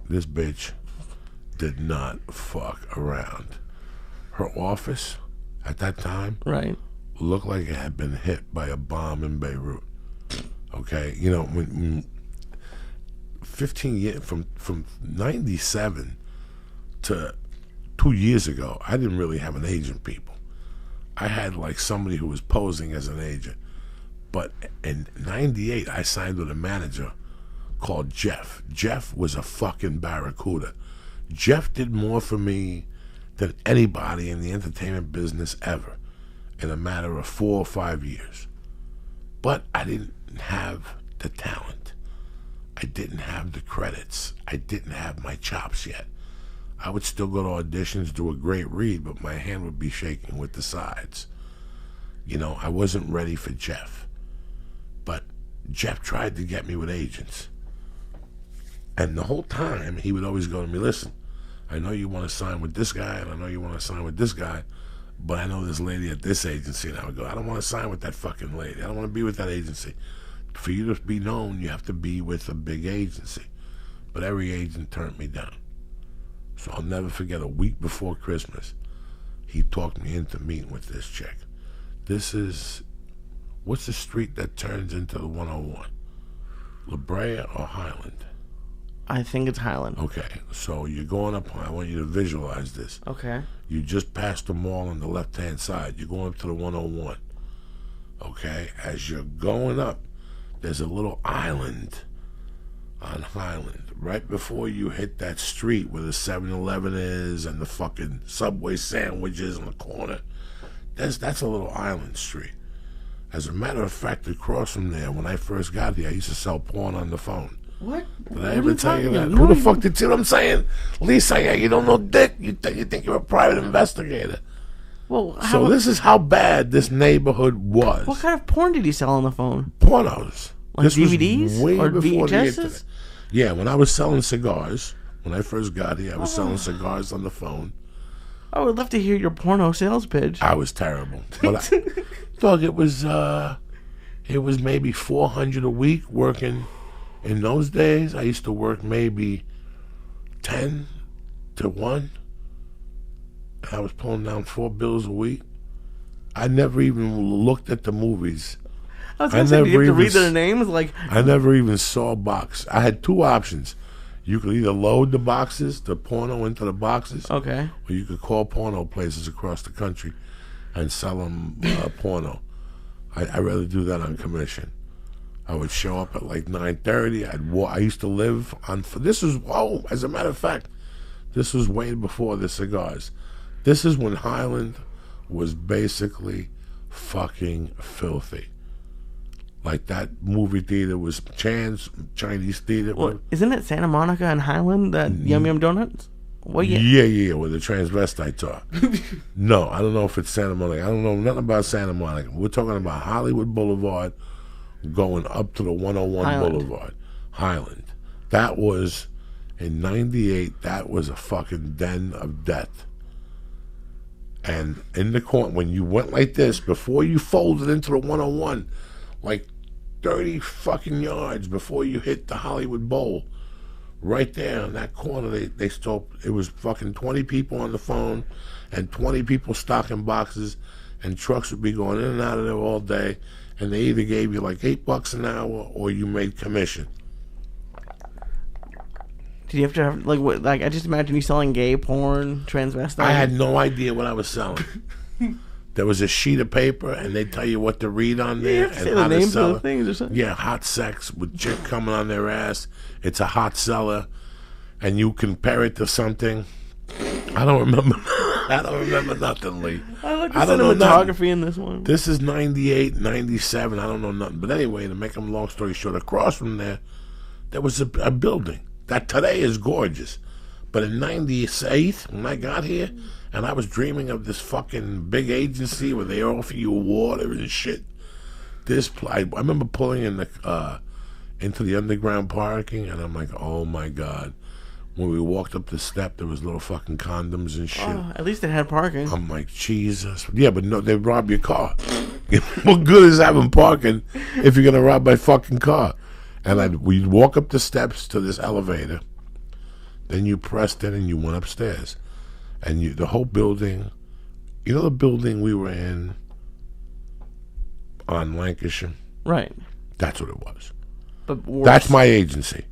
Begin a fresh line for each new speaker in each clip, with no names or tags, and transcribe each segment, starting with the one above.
this bitch did not fuck around. Her office at that time
Right.
looked like it had been hit by a bomb in Beirut. Okay, you know, when 15 years from 97 to 2 years ago, I didn't really have an agent, people. I had like somebody who was posing as an agent. But in 98, I signed with a manager called Jeff. Jeff was a fucking barracuda. Jeff did more for me than anybody in the entertainment business ever in a matter of 4 or 5 years. But I didn't have the talent. I didn't have the credits. I didn't have my chops yet. I would still go to auditions, do a great read, but my hand would be shaking with the sides. You know, I wasn't ready for Jeff. But Jeff tried to get me with agents. And the whole time, he would always go to me, listen, I know you want to sign with this guy, and I know you want to sign with this guy, but I know this lady at this agency. And I would go, I don't want to sign with that fucking lady. I don't want to be with that agency. For you to be known, you have to be with a big agency. But every agent turned me down. So I'll never forget, a week before Christmas, he talked me into meeting with this chick. This is, what's the street that turns into the 101? La Brea or Highland?
I think it's Highland.
Okay, so you're going up, I want you to visualize this.
Okay.
You just passed the mall on the left-hand side. You're going up to the 101. Okay, as you're going up, there's a little island on Highland. Right before you hit that street where the 7-Eleven is and the fucking Subway sandwiches in the corner, that's a little island street. As a matter of fact, across from there, when I first got here, I used to sell porn on the phone.
What?
Did I ever tell you that? Who the fuck did you know what I'm saying? Lisa, yeah, you don't know dick. You think you're a private investigator.
Well,
So this is how bad this neighborhood was.
What kind of porn did he sell on the phone?
Pornos.
Like
this
DVDs
was way
or
before the
VHSs?
internet. Yeah, when I was selling cigars, when I first got here, I was selling cigars on the phone.
I would love to hear your porno sales pitch.
I was terrible. But dog, it was maybe 400 a week working. In those days, I used to work maybe 10 to 1. I was pulling down 4 bills a week. I never even looked at the movies.
I was going to say, do you have to read their names?
I never even saw a box. I had 2 options. You could either load the boxes, the porno into the boxes,
Okay.
or you could call porno places across the country and sell them porno. I'd rather do that on commission. I would show up at like 9:30. I used to live on. This is as a matter of fact, this was way before the cigars. This is when Highland was basically fucking filthy. Like that movie theater was Chinese theater.
Well, isn't it Santa Monica and Highland, that Yum Yum Donuts? Well,
yeah, where the transvestites are. No, I don't know if it's Santa Monica. I don't know nothing about Santa Monica. We're talking about Hollywood Boulevard going up to the 101
Highland.
Boulevard. Highland. That was, in 98, that was a fucking den of death. And in the corner, when you went like this, before you folded into the 101, like 30 fucking yards before you hit the Hollywood Bowl, right there in that corner, they still, it was fucking 20 people on the phone and 20 people stocking boxes, and trucks would be going in and out of there all day, and they either gave you like $8 an hour or you made commission.
Did you have to have, like, what? Like, I just imagine you selling gay porn, transvestite.
I had no idea what I was selling. There was a sheet of paper, and they tell you what to read on there.
You have to say
and
the
how to
names
sell
of
it.
the things or something.
Yeah, hot sex with chick coming on their ass. It's a hot seller, and you compare it to something. I don't remember. I don't remember nothing, Lee.
I like the
I don't know
cinematography in this one.
This is 98, 97. I don't know nothing. But anyway, to make them long story short, across from there was a building that today is gorgeous. But in 98, when I got here, and I was dreaming of this fucking big agency where they offer you water and shit. I remember pulling in into the underground parking, and I'm like, oh my God. When we walked up the step, there was little fucking condoms and shit.
Oh, at least it had parking.
I'm like, Jesus. Yeah, but no, they rob your car. What good is having parking if you're going to rob my fucking car? And we'd walk up the steps to this elevator. Then you pressed in and you went upstairs. And the whole building, you know the building we were in on Lancashire?
Right.
That's what it was.
But worse.
That's my agency.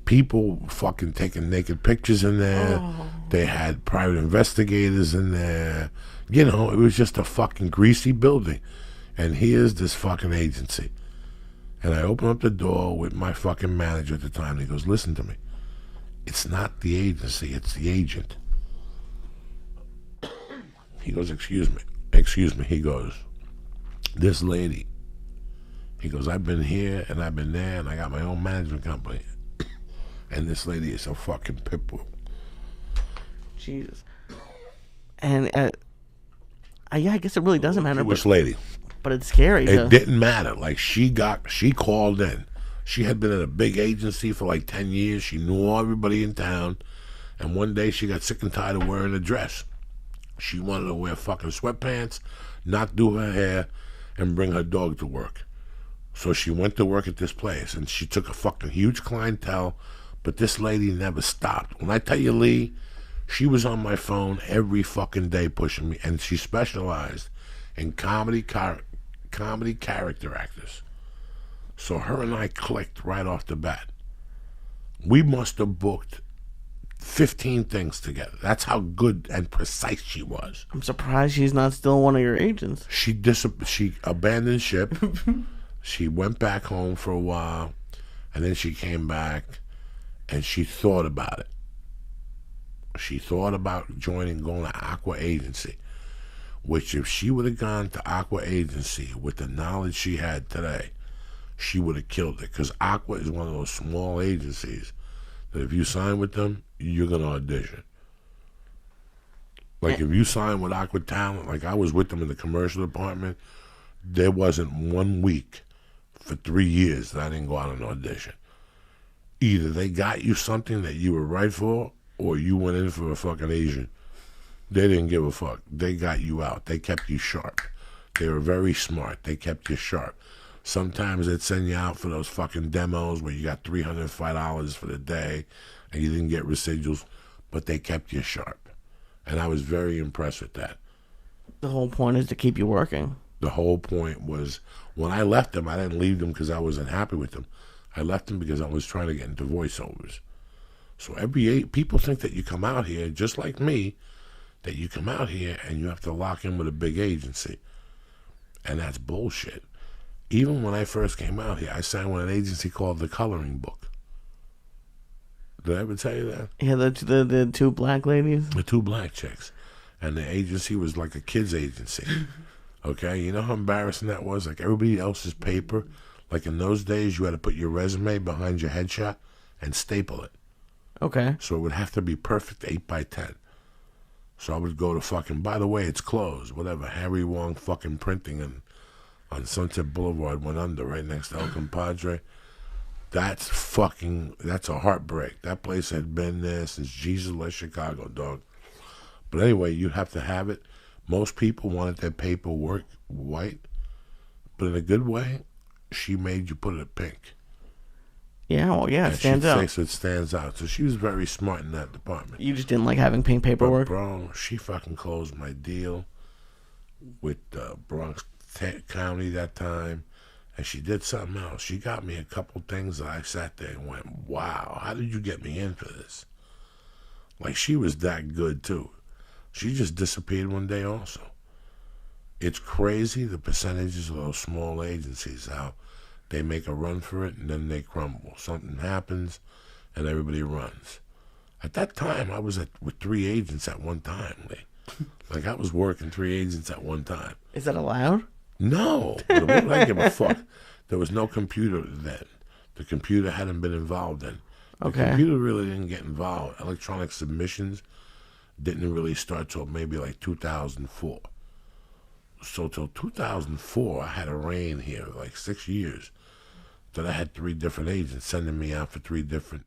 People fucking taking naked pictures in there.
Oh.
They had private investigators in there. You know, it was just a fucking greasy building. And here's this fucking agency. And I open up the door with my fucking manager at the time. And he goes, listen to me. It's not the agency, it's the agent. He goes, excuse me. He goes, this lady. He goes, I've been here and I've been there and I got my own management company. And this lady is a fucking pit bull.
Jesus. And yeah, I guess it really doesn't matter.
Jewish lady.
But it's scary.
It didn't matter. Like she called in. She had been at a big agency for like 10 years. She knew everybody in town. And one day she got sick and tired of wearing a dress. She wanted to wear fucking sweatpants, not do her hair, and bring her dog to work. So she went to work at this place, and she took a fucking huge clientele, but this lady never stopped. When I tell you, Lee, she was on my phone every fucking day pushing me, and she specialized in comedy character actors. So her and I clicked right off the bat. We must have booked 15 things together. That's how good and precise she was.
I'm surprised she's not still one of your agents.
She abandoned ship. She went back home for a while, and then she came back, and she thought about it. She thought about going to Aqua Agency, which if she would have gone to Aqua Agency with the knowledge she had today, she would have killed it. Because Aqua is one of those small agencies that if you sign with them, you're going to audition. Like if you sign with Aqua Talent, like I was with them in the commercial department, there wasn't 1 week for 3 years that I didn't go out and audition. Either they got you something that you were right for, or you went in for a fucking Asian. They didn't give a fuck. They got you out. They kept you sharp. They were very smart. They kept you sharp. Sometimes they'd send you out for those fucking demos where you got $305 for the day and you didn't get residuals, but they kept you sharp. And I was very impressed with that.
The whole point is to keep you working.
The whole point was, when I left them, I didn't leave them because I wasn't happy with them. I left them because I was trying to get into voiceovers. So people think that you come out here, just like me, that you come out here and you have to lock in with a big agency. And that's bullshit. Even when I first came out here, I signed with an agency called The Coloring Book. Did I ever tell you that?
Yeah, the two black ladies?
The two black chicks. And the agency was like a kid's agency. Okay? You know how embarrassing that was? Like everybody else's paper. Like in those days, you had to put your resume behind your headshot and staple it.
Okay.
So it would have to be perfect 8x10. So I would go to fucking, by the way, it's closed. Whatever. Harry Wong fucking printing and on Sunset Boulevard went under right next to El Compadre. That's a heartbreak. That place had been there since Jesus left Chicago, dog. But anyway, you have to have it. Most people wanted their paperwork white, but in a good way, she made you put it pink.
Yeah, well, yeah, it stands out.
So it stands out. So she was very smart in that department.
You just didn't like having pink paperwork?
But bro, she fucking closed my deal with Bronx County that time, and she did something else. She got me a couple things that I sat there and went, wow, how did you get me in for this? Like, she was that good, too. She just disappeared one day also. It's crazy, the percentages of those small agencies, how they make a run for it and then they crumble. Something happens and everybody runs. At that time, I was with 3 agents at one time. Like, I was working 3 agents at one time.
Is that allowed?
No. But what did I give a fuck? There was no computer then. The computer hadn't been involved then. The computer really didn't get involved. Electronic submissions didn't really start till maybe like 2004. So till 2004, I had a reign here, like 6 years, that I had 3 different agents sending me out for 3 different